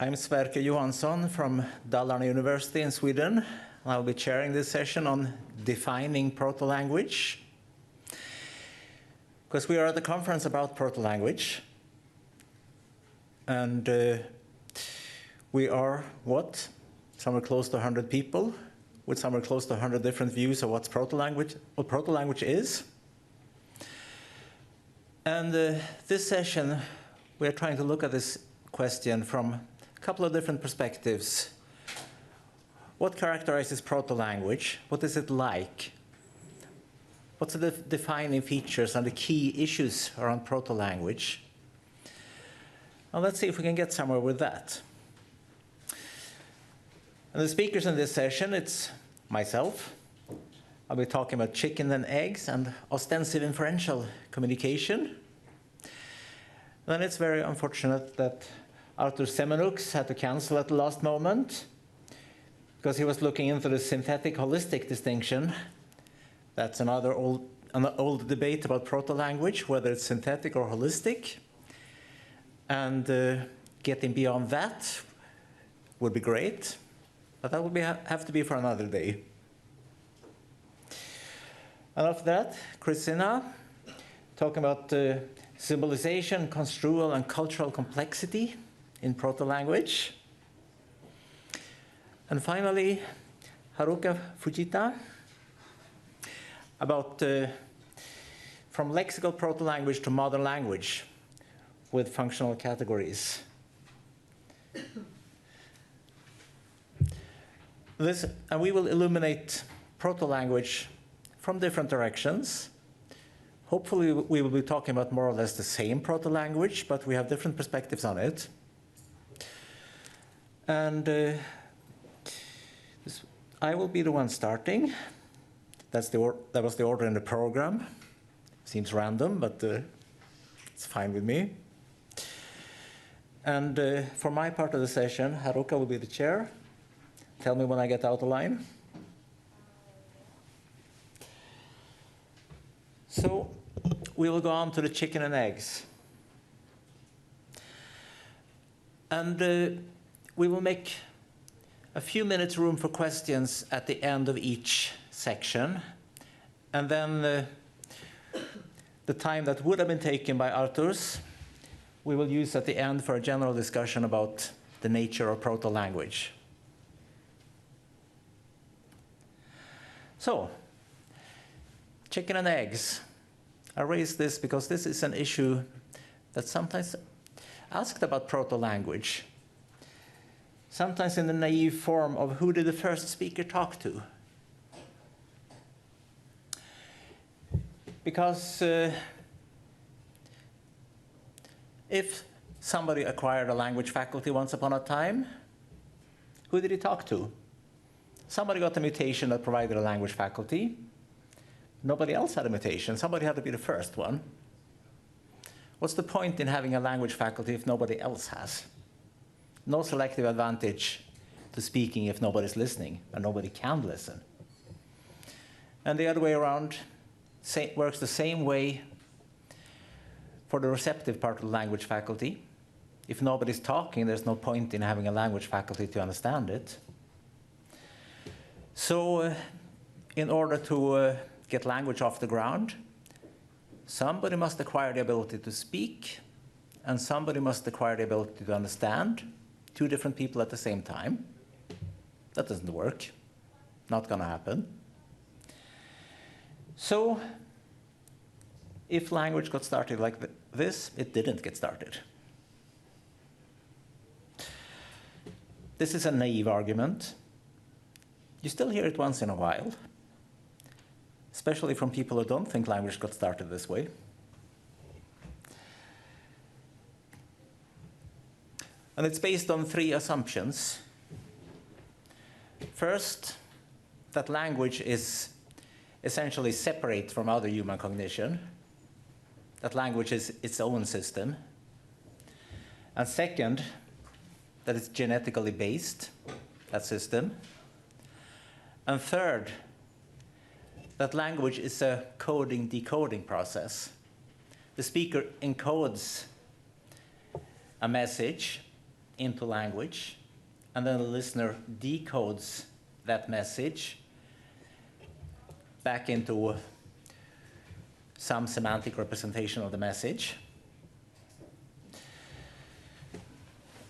I'm Sverker Johansson from Dalarna University in Sweden. I'll be chairing this session on defining proto-language. Because we are at the conference about proto-language. And we are, somewhere close to 100 people, with somewhere close to 100 different views of what proto-language is. And this session, we're trying to look at this question from a couple of different perspectives. What characterizes proto-language? What is it like? What's the defining features and the key issues around proto-language? Well, let's see if we can get somewhere with that. And the speakers in this session, it's myself. I'll be talking about chicken and eggs and ostensive-inferential communication. Then it's very unfortunate that Artur Semenuk's had to cancel at the last moment because he was looking into the synthetic-holistic distinction. That's another old debate about proto-language, whether it's synthetic or holistic. And getting beyond that would be great, but that would have to be for another day. And after that, Christina, talking about symbolization, construal, and cultural complexity in proto-language. And finally, Haruka Fujita, about from lexical proto-language to modern language with functional categories. And we will illuminate proto-language from different directions. Hopefully, we will be talking about more or less the same proto-language, but we have different perspectives on it. And I will be the one starting. That was the order in the program. Seems random, but it's fine with me. And for my part of the session, Haruka will be the chair. Tell me when I get out of line. So we will go on to the chicken and eggs. And we will make a few minutes room for questions at the end of each section. And then the time that would have been taken by Artur's, we will use at the end for a general discussion about the nature of proto-language. So, chicken and eggs. I raise this because this is an issue that's sometimes asked about proto-language. Sometimes in the naive form of who did the first speaker talk to? Because if somebody acquired a language faculty once upon a time, who did he talk to? Somebody got a mutation that provided a language faculty. Nobody else had a mutation. Somebody had to be the first one. What's the point in having a language faculty if nobody else has? No selective advantage to speaking if nobody's listening, and nobody can listen. And the other way around works the same way for the receptive part of the language faculty. If nobody's talking, there's no point in having a language faculty to understand it. So in order to get language off the ground, somebody must acquire the ability to speak, and somebody must acquire the ability to understand. Two different people at the same time. That doesn't work. Not going to happen. So if language got started like this, it didn't get started. This is a naive argument. You still hear it once in a while, especially from people who don't think language got started this way. And it's based on three assumptions. First, that language is essentially separate from other human cognition. That language is its own system. And second, that it's genetically based, that system. And third, that language is a coding-decoding process. The speaker encodes a message into language, and then the listener decodes that message back into some semantic representation of the message.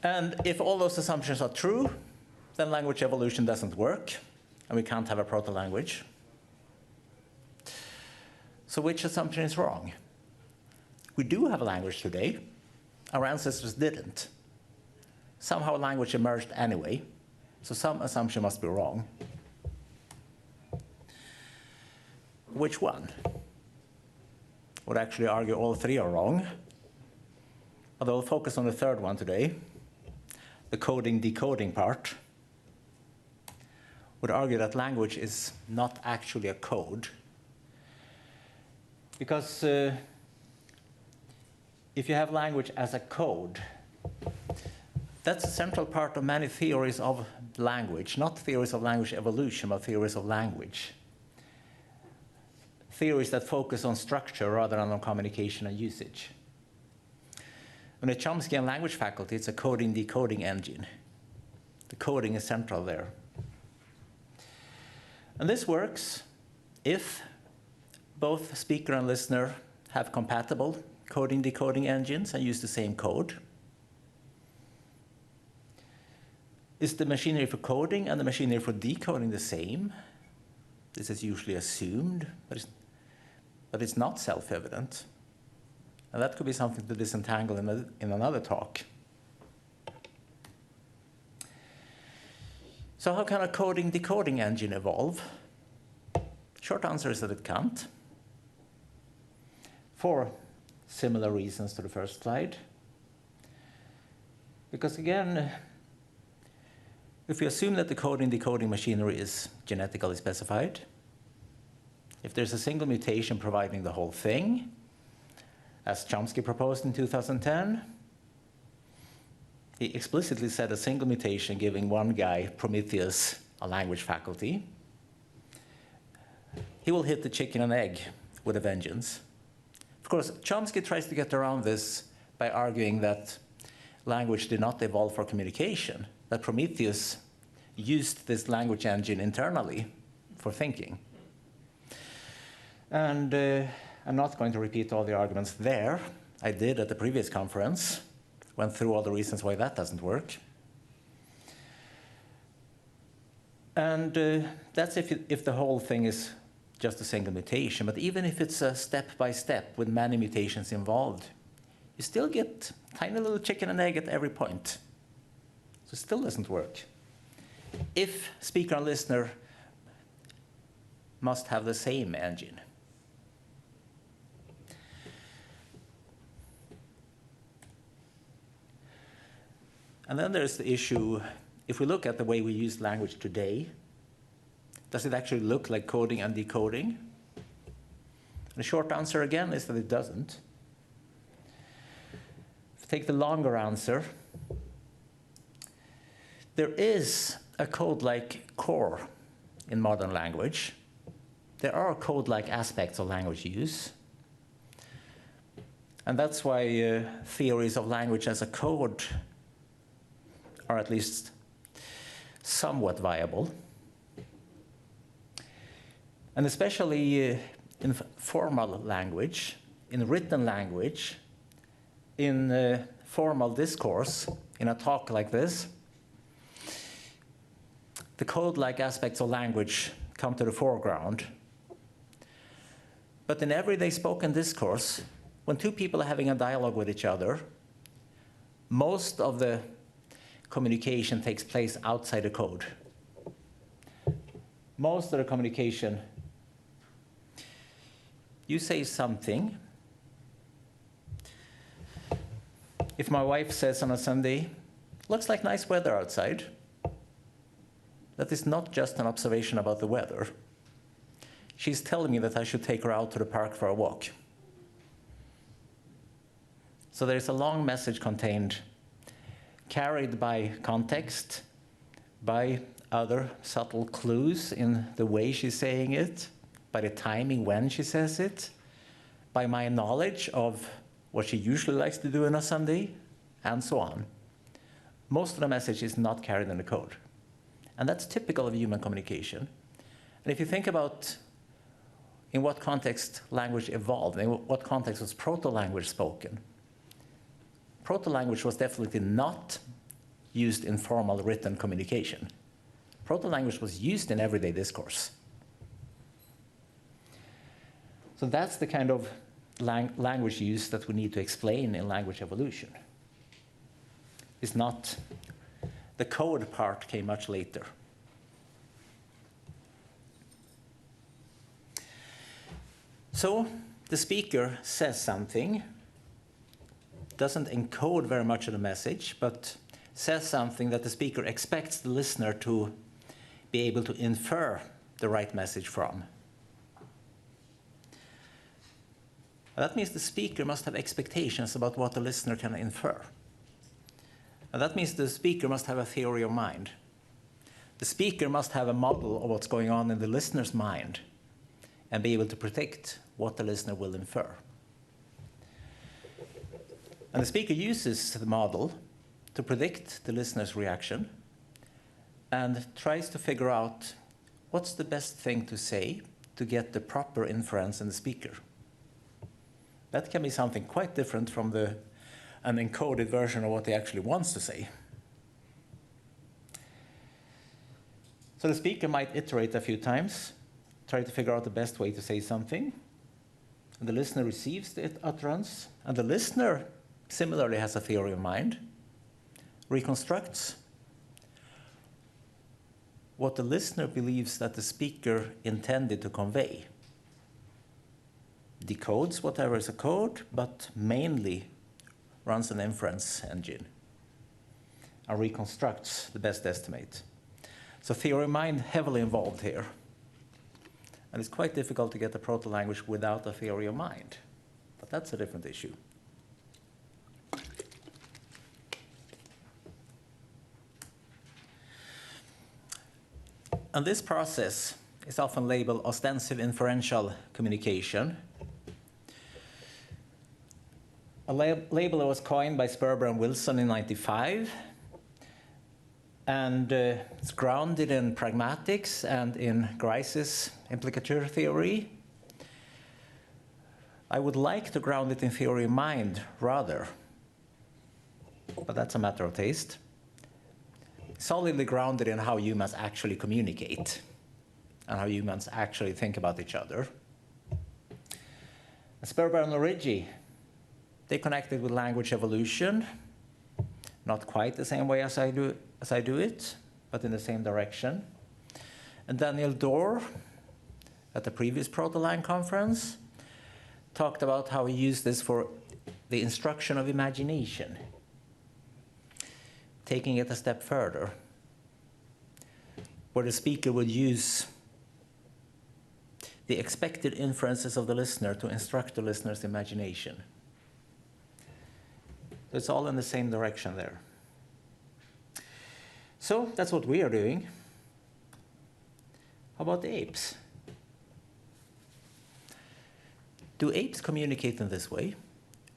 And if all those assumptions are true, then language evolution doesn't work, and we can't have a proto-language. So which assumption is wrong? We do have a language today. Our ancestors didn't. Somehow language emerged anyway, so some assumption must be wrong. Which one? Would actually argue all three are wrong, although I'll focus on the third one today, the coding-decoding part. Would argue that language is not actually a code, because if you have language as a code, that's a central part of many theories of language, not theories of language evolution, but theories of language. Theories that focus on structure rather than on communication and usage. In the Chomskyan language faculty, it's a coding-decoding engine. The coding is central there. And this works if both speaker and listener have compatible coding-decoding engines and use the same code. Is the machinery for coding and the machinery for decoding the same? This is usually assumed, but it's not self-evident. And that could be something to disentangle in another talk. So how can a coding-decoding engine evolve? Short answer is that it can't, for similar reasons to the first slide. Because again, if we assume that the coding-decoding machinery is genetically specified, if there's a single mutation providing the whole thing, as Chomsky proposed in 2010, he explicitly said a single mutation giving one guy, Prometheus, a language faculty, he will hit the chicken and egg with a vengeance. Of course, Chomsky tries to get around this by arguing that language did not evolve for communication, that Prometheus used this language engine internally for thinking. And I'm not going to repeat all the arguments there. I did at the previous conference, went through all the reasons why that doesn't work. And that's if the whole thing is just a single mutation. But even if it's a step-by-step with many mutations involved, you still get tiny little chicken and egg at every point. So it still doesn't work. If speaker and listener must have the same engine. And then there's the issue, if we look at the way we use language today, does it actually look like coding and decoding? And the short answer again is that it doesn't. If we take the longer answer, there is a code-like core in modern language. There are code-like aspects of language use. And that's why theories of language as a code are at least somewhat viable. And especially in formal language, in written language, in formal discourse, in a talk like this, the code-like aspects of language come to the foreground. But in everyday spoken discourse, when two people are having a dialogue with each other, most of the communication takes place outside the code. Most of the communication, you say something. If my wife says on a Sunday, looks like nice weather outside, that is not just an observation about the weather. She's telling me that I should take her out to the park for a walk. So there's a long message contained, carried by context, by other subtle clues in the way she's saying it, by the timing when she says it, by my knowledge of what she usually likes to do on a Sunday, and so on. most of the message is not carried in the code. And that's typical of human communication. And if you think about in what context language evolved, in what context was proto-language spoken, proto-language was definitely not used in formal written communication. Proto-language was used in everyday discourse. So that's the kind of language use that we need to explain in language evolution. It's not, the code part came much later. So the speaker says something, doesn't encode very much of the message, but says something that the speaker expects the listener to be able to infer the right message from. That means the speaker must have expectations about what the listener can infer. And that means the speaker must have a theory of mind. The speaker must have a model of what's going on in the listener's mind and be able to predict what the listener will infer. And the speaker uses the model to predict the listener's reaction and tries to figure out what's the best thing to say to get the proper inference in the speaker. That can be something quite different from an encoded version of what he actually wants to say. So the speaker might iterate a few times, try to figure out the best way to say something, and the listener receives the utterance, and the listener similarly has a theory of mind, reconstructs what the listener believes that the speaker intended to convey, decodes whatever is a code, but mainly runs an inference engine and reconstructs the best estimate. So theory of mind heavily involved here. And it's quite difficult to get a proto-language without a theory of mind. But that's a different issue. And this process is often labeled ostensive-inferential communication. A label that was coined by Sperber and Wilson in '95, and it's grounded in pragmatics and in Grice's implicature theory. I would like to ground it in theory of mind rather, but that's a matter of taste. Solidly grounded in how humans actually communicate and how humans actually think about each other. Sperber and Origi, they connected with language evolution, not quite the same way as I do it, but in the same direction. And Daniel Dorr, at the previous Protolang conference, talked about how he used this for the instruction of imagination, taking it a step further, where the speaker would use the expected inferences of the listener to instruct the listener's imagination. It's all in the same direction there. So that's what we are doing. How about the apes? Do apes communicate in this way?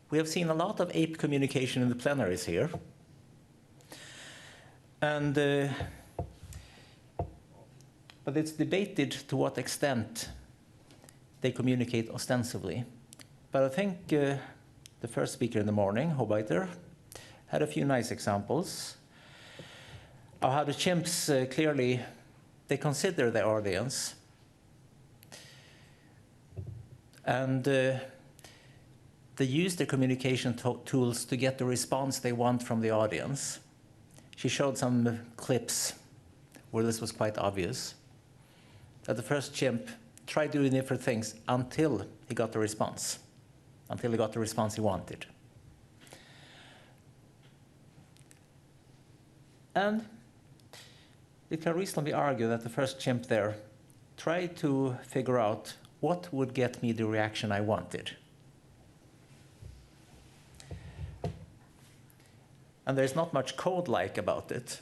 We have seen a lot of ape communication in the plenaries here. And, but it's debated to what extent they communicate ostensibly. But I think the first speaker in the morning, Hobeiter, had a few nice examples of how the chimps clearly, they consider their audience. And they use their communication tools to get the response they want from the audience. She showed some clips where this was quite obvious, that the first chimp tried doing different things until he got the response, he wanted. And it can reasonably argue that the first chimp there tried to figure out what would get me the reaction I wanted. And there's not much code-like about it,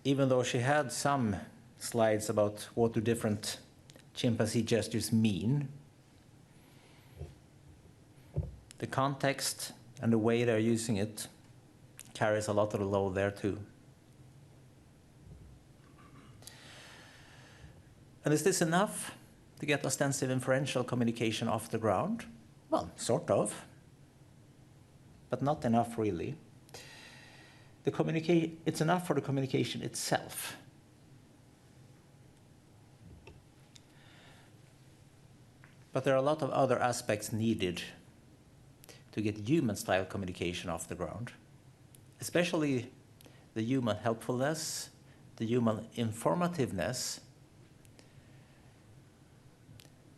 even though she had some slides about what do different chimpanzee gestures mean. The context and the way they're using it carries a lot of the load there too. And is this enough to get ostensive inferential communication off the ground? Well, sort of, but not enough really. It's enough for the communication itself. But there are a lot of other aspects needed to get human-style communication off the ground, especially the human helpfulness, the human informativeness.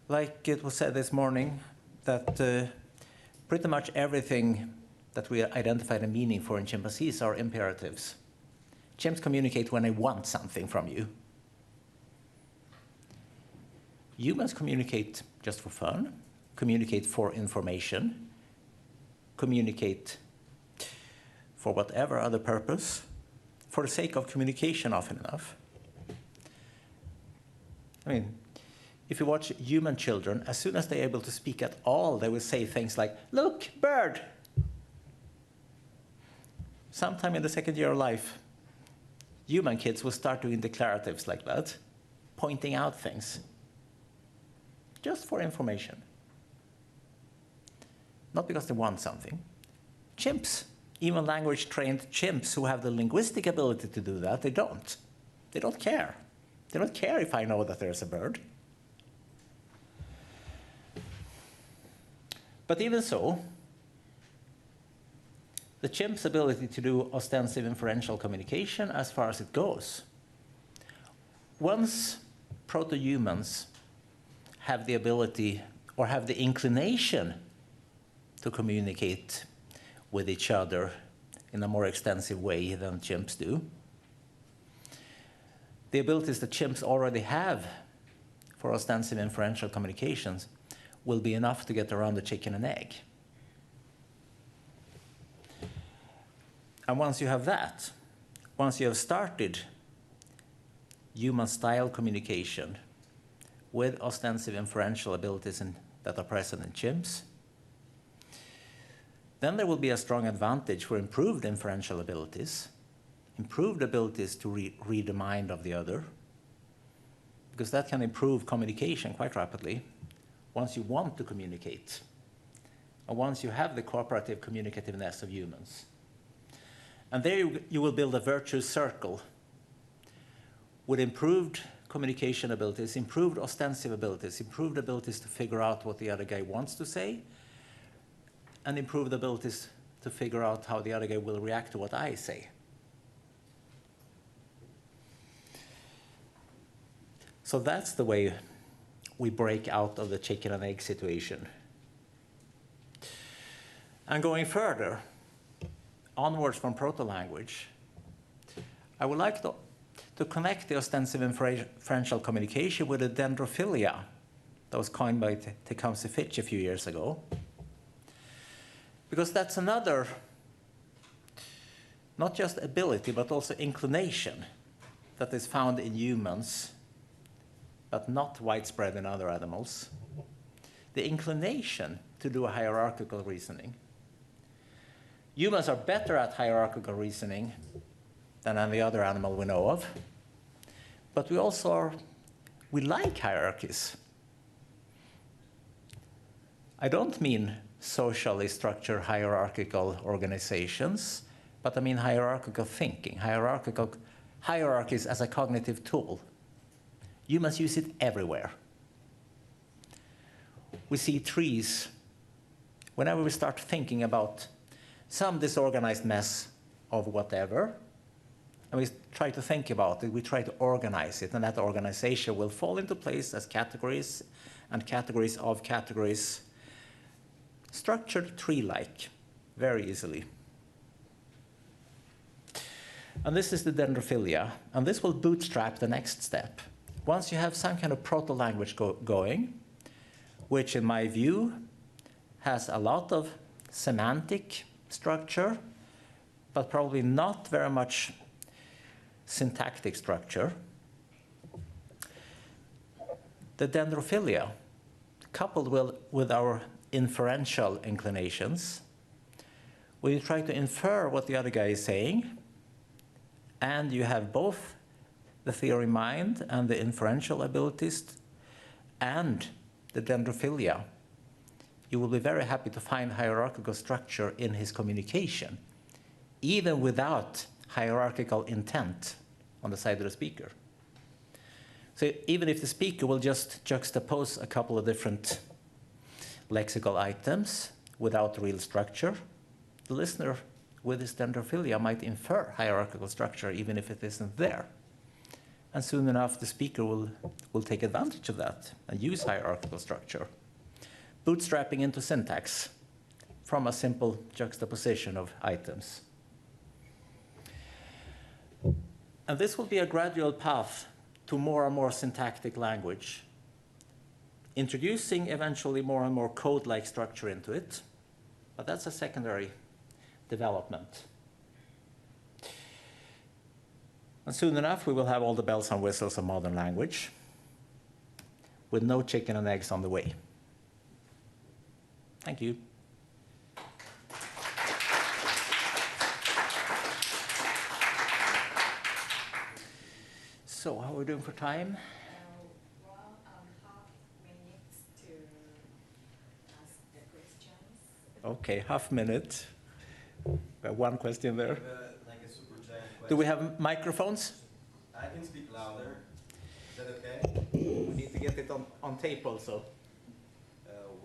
Like it was said this morning, that pretty much everything that we identified a meaning for in chimpanzees are imperatives. Chimps communicate when they want something from you. Humans communicate just for fun, communicate for information, communicate for whatever other purpose, for the sake of communication often enough. I mean, if you watch human children, as soon as they're able to speak at all, they will say things like, "Look, bird." Sometime in the second year of life, human kids will start doing declaratives like that, pointing out things, just for information. Not because they want something. Chimps, even language-trained chimps who have the linguistic ability to do that, they don't. They don't care. They don't care if I know that there's a bird. But even so, the chimp's ability to do ostensive inferential communication as far as it goes. Once proto-humans have the ability or have the inclination to communicate with each other in a more extensive way than chimps do, the abilities that chimps already have for ostensive inferential communications will be enough to get around the chicken and egg. And once you have that, once you have started human-style communication with ostensive inferential abilities that are present in chimps, then there will be a strong advantage for improved inferential abilities, improved abilities to read the mind of the other, because that can improve communication quite rapidly once you want to communicate, and once you have the cooperative communicativeness of humans. And there you will build a virtuous circle with improved communication abilities, improved ostensive abilities, improved abilities to figure out what the other guy wants to say, and improved abilities to figure out how the other guy will react to what I say. So that's the way we break out of the chicken and egg situation. And going further, onwards from proto-language, I would like to connect the ostensive inferential communication with the dendrophilia that was coined by Tecumseh Fitch a few years ago. Because that's another, not just ability, but also inclination that is found in humans, but not widespread in other animals. The inclination to do a hierarchical reasoning. Humans are better at hierarchical reasoning than any other animal we know of, but we like hierarchies. I don't mean socially structured hierarchical organizations, but I mean hierarchical thinking, hierarchies as a cognitive tool. Humans use it everywhere. We see trees. Whenever we start thinking about some disorganized mess of whatever, and we try to think about it, we try to organize it, and that organization will fall into place as categories and categories of categories, structured tree-like, very easily. And this is the dendrophilia, and this will bootstrap the next step. Once you have some kind of proto-language going, which in my view has a lot of semantic structure, but probably not very much syntactic structure, the dendrophilia, coupled with our inferential inclinations, where you try to infer what the other guy is saying, and you have both the theory mind and the inferential abilities and the dendrophilia, you will be very happy to find hierarchical structure in his communication, even without hierarchical intent on the side of the speaker. So even if the speaker will just juxtapose a couple of different lexical items without real structure, the listener with his dendrophilia might infer hierarchical structure even if it isn't there. And soon enough, the speaker will take advantage of that and use hierarchical structure, bootstrapping into syntax from a simple juxtaposition of items. And this will be a gradual path to more and more syntactic language, introducing eventually more and more code-like structure into it, but that's a secondary development. And soon enough, we will have all the bells and whistles of modern language, with no chicken and eggs on the way. Thank you. So how are we doing for time? Half minutes to ask the questions. Okay, half minute. We have one question there. Like a super giant question. Do we have microphones? I can speak louder. Is that okay? We need to get it on tape also. Well,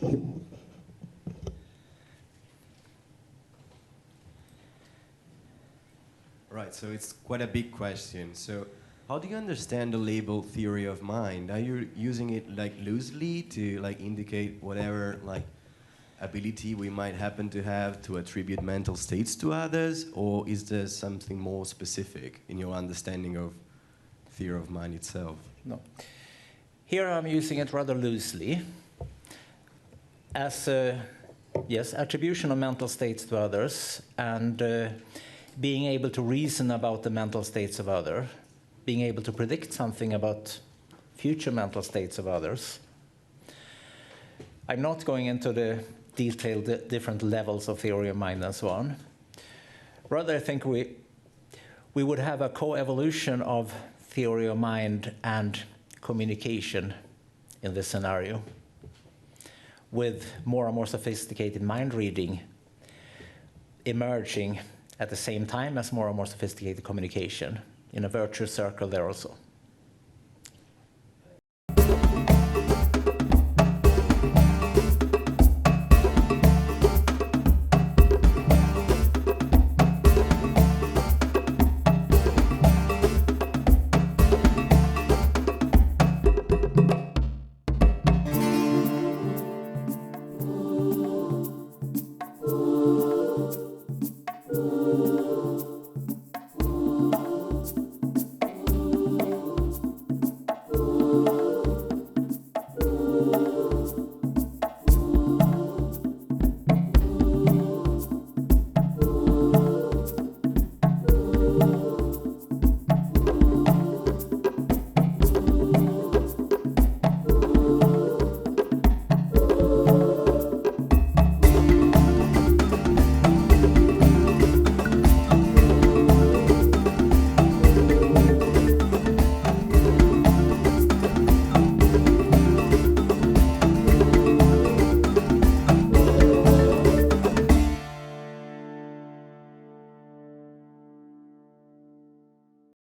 okay. Right, so it's quite a big question. So how do you understand the label theory of mind? Are you using it like loosely to like indicate whatever like ability we might happen to have to attribute mental states to others, or is there something more specific in your understanding of theory of mind itself? No. Here I'm using it rather loosely as yes, attribution of mental states to others, and being able to reason about the mental states of others, being able to predict something about future mental states of others. I'm not going into the detailed different levels of theory of mind and so on. Rather, I think we would have a co-evolution of theory of mind and communication in this scenario, with more and more sophisticated mind reading emerging at the same time as more and more sophisticated communication, in a virtuous circle there also.